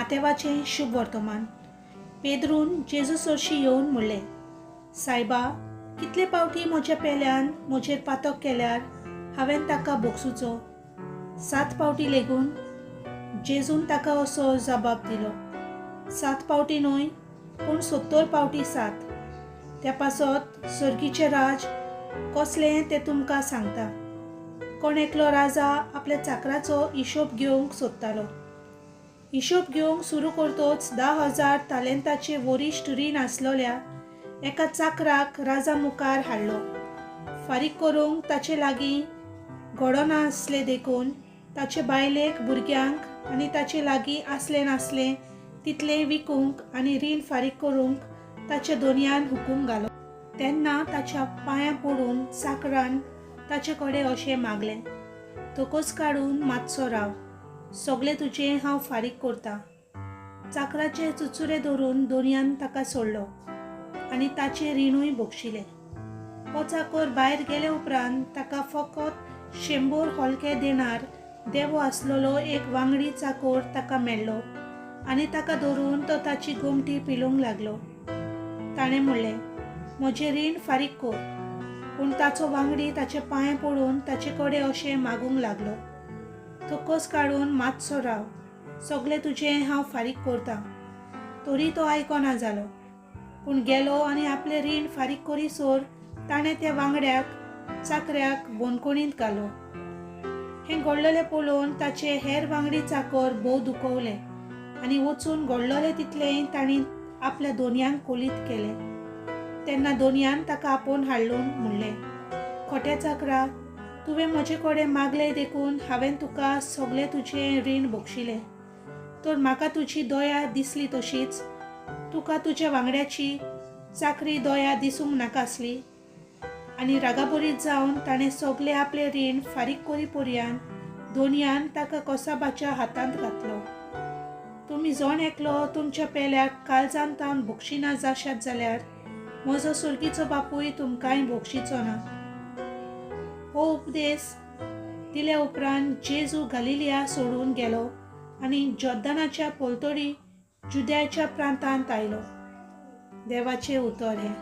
मातेवाचें शुभ वर्तमान. पेद्रून जेजू सरशी येवन म्हणलें, सायबा, कितले फावटी म्हज्या पेल्यान म्हजेर पातक केल्यार हांवें ताका बोगसूचो? 7 फावटी लेगून? जेजून ताका असो जबाब दिलो, 7 फावटी न्हय, पूण 70 फावटी 7. त्या पासत सर्गीचें राज कसलें तें तुमकां सांगता. कोण एकलो राजा आपल्या चाकराचो हिशोब घेवंक सोदतालो. हिशोब घेवंक सुरू करतोच 10,000 तालेंताचें वरिश्ठ रीण आसलोल्या एका चाकराक राजा मुखार हाडलो. फारीक करूंक ताचे लागीं घोडो नासलें देखून ताचे बायलेक, भुरग्यांक आनी ताचे लागीं आसलें नासलें तितलें विकूंक आनी रीण फारीक करूंक ताच्या दोनयान हुकूम घालो. तेन्ना ताच्या पांयां पडून चाकरान ताचे कडेन अशें मागलें, तोकोच काडून मातसो राव, सगळें तुजें हांव फारीक करतां. चाकराचे चुचुरे धरून दोनयान ताका सोडलो आनी ताचें रीणूय बोगशिलें. हो चाकर भायर गेले उपरांत ताका फकत 100 हलके देणार देवो आसलेलो एक वांगडी चाकर ताका मेळ्ळो आनी ताका धरून तो ताची गोमटी पिलोवंक लागलो. ताणें म्हणलें, म्हजें रीण फारीक कर. पूण ताचो वांगडी ताचे पांयां पडून ताचे कडेन अशें मागूंक लागलो, तोकोच काडून मातसो राव, सगळें तुजें हांव फारीक करतां. तरी तो आयकना जालो, पूण गेलो आनी आपलें रीण फारीक करीसर ताणें त्या वांगड्याक चाकऱ्याक बोनकुणींत घालो. हें घडलेलें पळोवन ताचे हेर वांगडी चाकर भोव दुखवले आनी वचून घडलेलें तितलें तांणी आपल्या दोनयान कोलीत केलें. तेन्ना दोनयान ताका आपोवन हाडून म्हणलें, खोट्या चाकरा, तुवें म्हजे कडेन मागलें देखून हांवें तुका सगळें तुजें रीण बोगशिलें. तर म्हाका तुजी दया दिसली तशीच तुका तुज्या वांगड्याची चाकरी दया दिसूंक नाका आसली. आनी रागाबरीत जावन ताणें सगळें आपलें रीण फारीक करी पर्यान दोनयान ताका कोसाबाच्या हातांत घातलो. तुमी जण एकलो तुमच्या पेल्याक काळजान तावन बोगशिना जाशात जाल्यार म्हजो सुर्गीचो बापूय तुमकांय बोगशिचो ना. हो उपदेश दिल्या उपरांत जेजू गलिलिया सोडून गेलो आनी जोर्दानाच्या पलतडी जुद्याच्या प्रांतांत आयलो. देवाचें उतर हें.